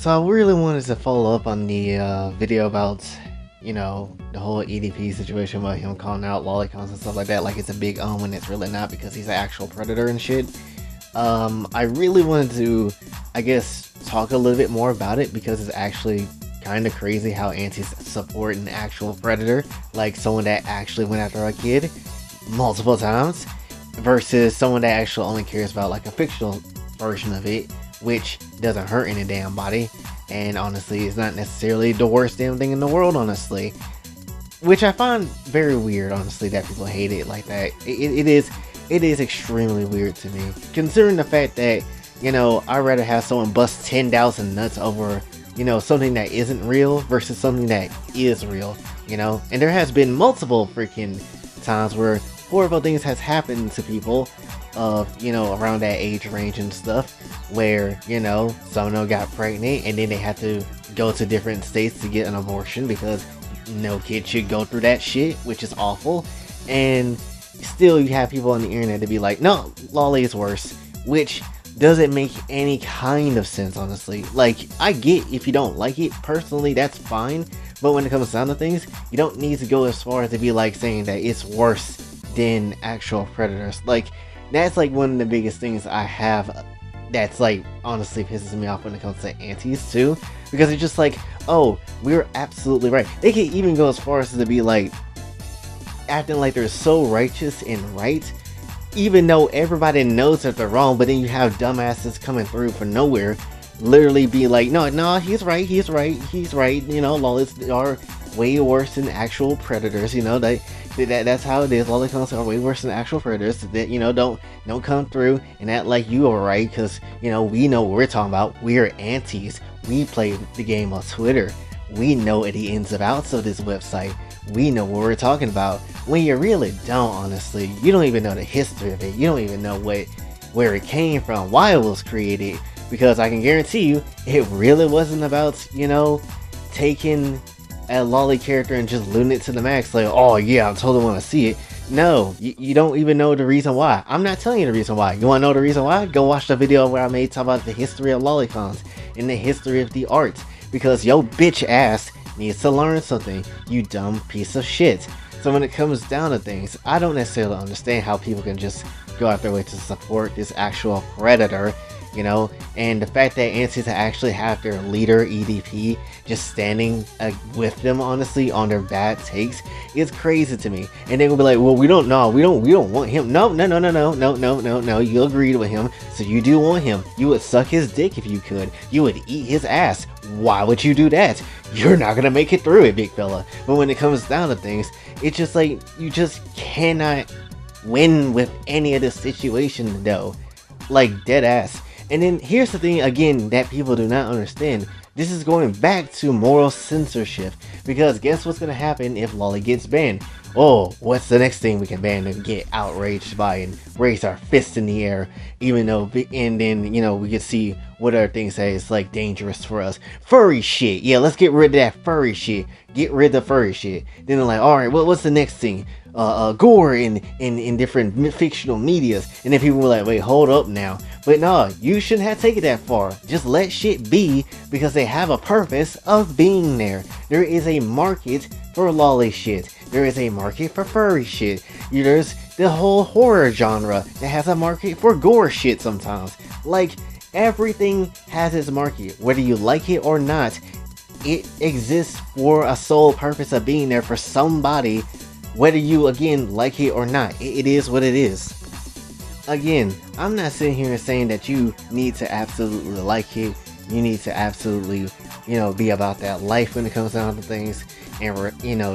So I really wanted to follow up on the video about, the whole EDP situation about him calling out lolicons and stuff like that, like it's a big when it's really not because he's an actual predator and shit. I really wanted to, I guess, talk a little bit more about it because it's actually kind of crazy how antis support an actual predator, like someone that actually went after a kid multiple times, versus someone that actually only cares about like a fictional version of it, which doesn't hurt any damn body, and honestly it's not necessarily the worst damn thing in the world, honestly, which I find very weird, honestly, that people hate it like that. It is extremely weird to me, considering the fact that, I'd rather have someone bust 10,000 nuts over, something that isn't real versus something that is real, and there has been multiple freaking times where horrible things has happened to people of, around that age range and stuff, where, someone got pregnant and then they had to go to different states to get an abortion because no kid should go through that shit, which is awful. And still you have people on the internet to be like, no, lolly is worse, which doesn't make any kind of sense, honestly. Like, I get if you don't like it personally, that's fine, but when it comes down to things, you don't need to go as far as to be like saying that it's worse than actual predators. Like, that's like one of the biggest things I have that's like honestly pisses me off when it comes to antis too, because it's just like, oh, we're absolutely right. They can even go as far as to be like acting like they're so righteous and right, even though everybody knows that they're wrong, but then you have dumbasses coming through for nowhere literally be like, no, he's right, lollies are way worse than actual predators, that's how it is. Lolicons are way worse than actual predators. That, don't come through and act like you are right, because we know what we're talking about. We are antis. We play the game on Twitter. We know the ins and outs of this website. We know what we're talking about. When you really don't, honestly, you don't even know the history of it. You don't even know where it came from, why it was created, because I can guarantee you it really wasn't about, taking a lolly character and just looting it to the max, like, oh yeah, I totally want to see it. No, you don't even know the reason why. I'm not telling you the reason why. You want to know the reason why? Go watch the video where I made talk about the history of lolicons and the history of the art, because yo bitch ass needs to learn something, you dumb piece of shit. So when it comes down to things, I don't necessarily understand how people can just go out their way to support this actual predator, and the fact that antis actually have their leader EDP just standing with them, honestly, on their bad takes is crazy to me. And they will be like, well, we don't want him. No, you agreed with him, so you do want him. You would suck his dick if you could. You would eat his ass. Why would you do that? You're not gonna make it through it, big fella. But when it comes down to things, it's just like, you just cannot win with any of the situation, though, like dead ass. And then here's the thing again that people do not understand. This is going back to moral censorship, because guess what's gonna happen if lolly gets banned? Oh, what's the next thing we can ban and get outraged by and raise our fists in the air, even though, and then, we can see what other things that is like dangerous for us. Furry shit. Yeah, let's get rid of that furry shit. Get rid of furry shit. Then they're like, alright, what's the next thing? Gore in different fictional medias. And then people were like, wait, hold up now. But no, you shouldn't have taken it that far. Just let shit be, because they have a purpose of being there. There is a market for lolly shit. There is a market for furry shit. There's the whole horror genre that has a market for gore shit sometimes. Like, everything has its market. Whether you like it or not, it exists for a sole purpose of being there for somebody. Whether you, again, like it or not, it is what it is. Again, I'm not sitting here saying that you need to absolutely like it. You need to absolutely, be about that life when it comes down to things, and,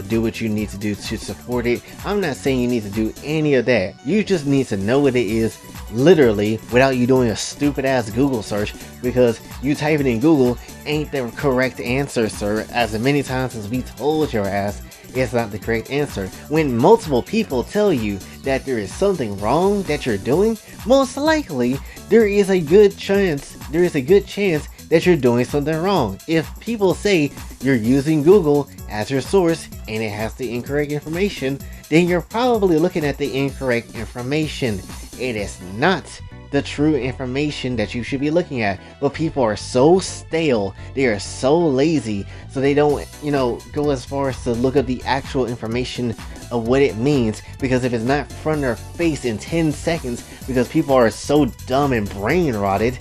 do what you need to do to support it. I'm not saying you need to do any of that. You just need to know what it is, literally, without you doing a stupid ass Google search, because you typing in Google ain't the correct answer, sir, as many times as we told your ass. It's not the correct answer. When multiple people tell you that there is something wrong that you're doing, most likely there is a good chance that you're doing something wrong. If people say you're using Google as your source and it has the incorrect information, then you're probably looking at the incorrect information. It is not the true information that you should be looking at. But people are so stale, they are so lazy, so they don't, you know, go as far as to look up the actual information of what it means, because if it's not in front of their face in 10 seconds, because people are so dumb and brain rotted,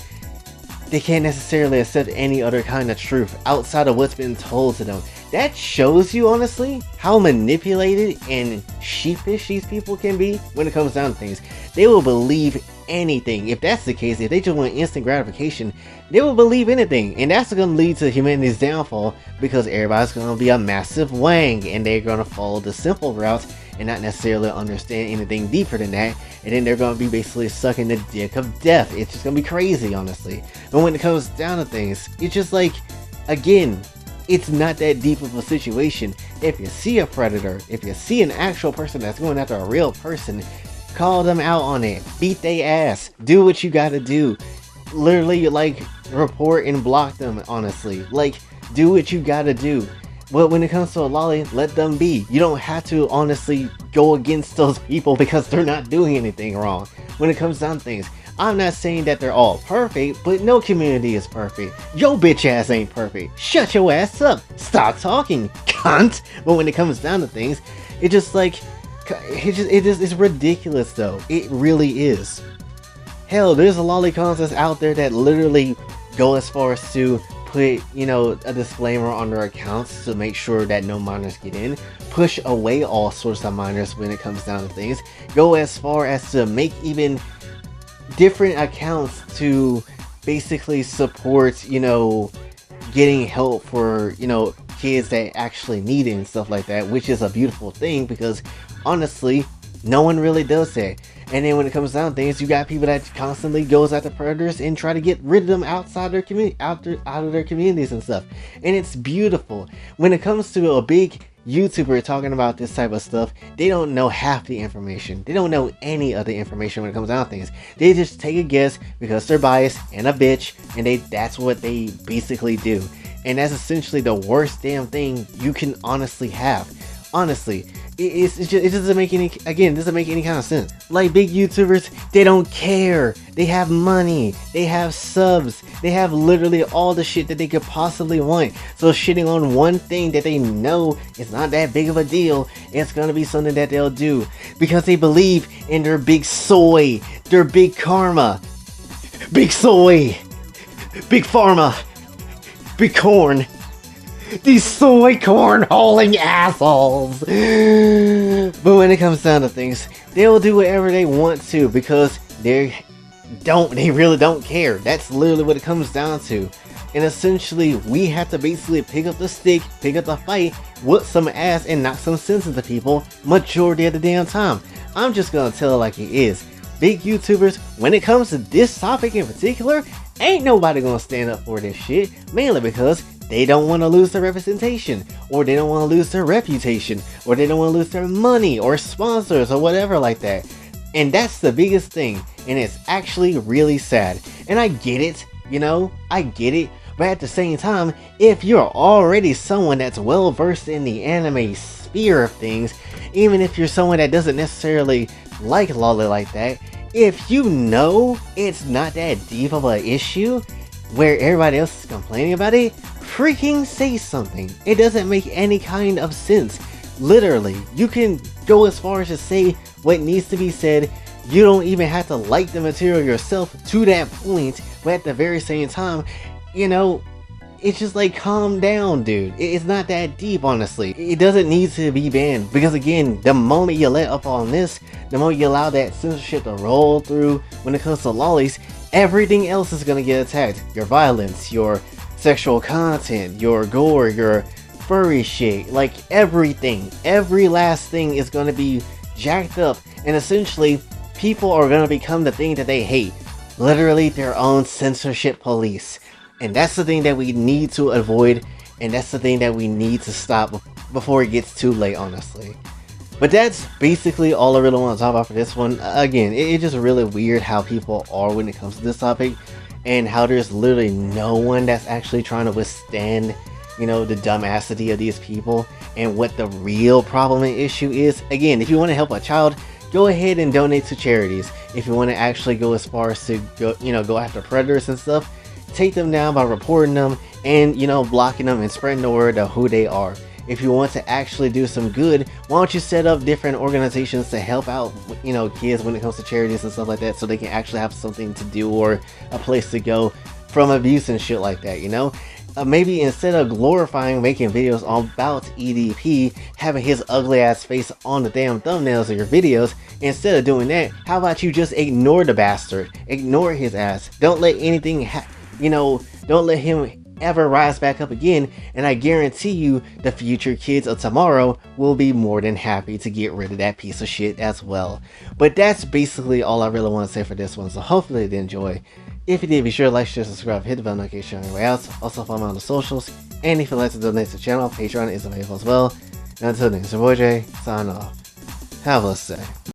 they can't necessarily accept any other kind of truth outside of what's been told to them. That shows you, honestly, how manipulated and sheepish these people can be when it comes down to things. They will believe anything. If that's the case, if they just want instant gratification, they will believe anything. And that's going to lead to humanity's downfall, because everybody's going to be a massive wang, and they're going to follow the simple route and not necessarily understand anything deeper than that. And then they're going to be basically sucking the dick of death. It's just going to be crazy, honestly. But when it comes down to things, it's just like, again, it's not that deep of a situation. If you see a predator, if you see an actual person that's going after a real person, call them out on it. Beat their ass. Do what you gotta do. Literally, like, report and block them, honestly. Like, do what you gotta do. But when it comes to a lolly, let them be. You don't have to, honestly, go against those people because they're not doing anything wrong. When it comes down to things, I'm not saying that they're all perfect, but no community is perfect. Yo bitch ass ain't perfect. Shut your ass up. Stop talking, cunt. But when it comes down to things, it just like, it's ridiculous though. It really is. Hell, there's a lolly contest out there that literally go as far as to put, you know, a disclaimer on their accounts to make sure that no minors get in, push away all sorts of minors when it comes down to things, go as far as to make even different accounts to basically support, you know, getting help for, you know, kids that actually need it and stuff like that, which is a beautiful thing, because honestly, no one really does that. And then when it comes down to things, you got people that constantly goes after predators and try to get rid of them outside their community, out of their communities and stuff. And it's beautiful. When it comes to a big YouTuber talking about this type of stuff, they don't know half the information. They don't know any of the information when it comes down to things. They just take a guess because they're biased and a bitch, and that's what they basically do. And that's essentially the worst damn thing you can honestly have. Honestly, it doesn't make any, again, doesn't make any kind of sense. Like, big YouTubers, they don't care. They have money, they have subs, they have literally all the shit that they could possibly want. So shitting on one thing that they know is not that big of a deal, it's gonna be something that they'll do because they believe in their big soy, their big karma. Big soy, big pharma, big corn. These soy corn hauling assholes. But when it comes down to things, they'll do whatever they want to because they really don't care. That's literally what it comes down to. And essentially, we have to basically pick up the stick, pick up the fight, whoop some ass, and knock some sense into people majority of the damn time. I'm just gonna tell it like it is. Big YouTubers, when it comes to this topic in particular, ain't nobody gonna stand up for this shit, mainly because they don't want to lose their representation, or they don't want to lose their reputation, or they don't want to lose their money, or sponsors, or whatever like that. And that's the biggest thing, and it's actually really sad. And I get it, you know, I get it, but at the same time, if you're already someone that's well versed in the anime sphere of things, even if you're someone that doesn't necessarily like lolly like that, if you know it's not that deep of an issue where everybody else is complaining about it, freaking say something. It doesn't make any kind of sense. Literally, you can go as far as to say what needs to be said. You don't even have to like the material yourself to that point, but at the very same time, you know, it's just like, calm down, dude. It's not that deep, honestly. It doesn't need to be banned, because again, the moment you let up on this, the moment you allow that censorship to roll through when it comes to lollies, everything else is gonna get attacked. Your violence, your sexual content, your gore, your furry shit, like everything, every last thing is gonna be jacked up, and essentially people are gonna become the thing that they hate, literally their own censorship police. And that's the thing that we need to avoid, and that's the thing that we need to stop before it gets too late, honestly. But that's basically all I really want to talk about for this one. Again, it's just really weird how people are when it comes to this topic, and how there's literally no one that's actually trying to withstand, you know, the dumbassity of these people and what the real problem and issue is. Again, if you want to help a child, go ahead and donate to charities. If you want to actually go as far as to go after predators and stuff, take them down by reporting them and blocking them and spreading the word of who they are. If you want to actually do some good, why don't you set up different organizations to help out kids when it comes to charities and stuff like that, so they can actually have something to do or a place to go from abuse and shit like that, maybe instead of glorifying making videos about EDP, having his ugly ass face on the damn thumbnails of your videos, instead of doing that, how about you just ignore the bastard, ignore his ass, don't let anything don't let him ever rise back up again, and I guarantee you the future kids of tomorrow will be more than happy to get rid of that piece of shit as well. But that's basically all I really want to say for this one, so hopefully you did enjoy. If you did, be sure to like, share, subscribe, hit the bell notification on your way out. Also follow me on the socials, and if you'd like to donate to the channel, Patreon is available as well. And until next, your boy Jay, sign off. Have a blessed day.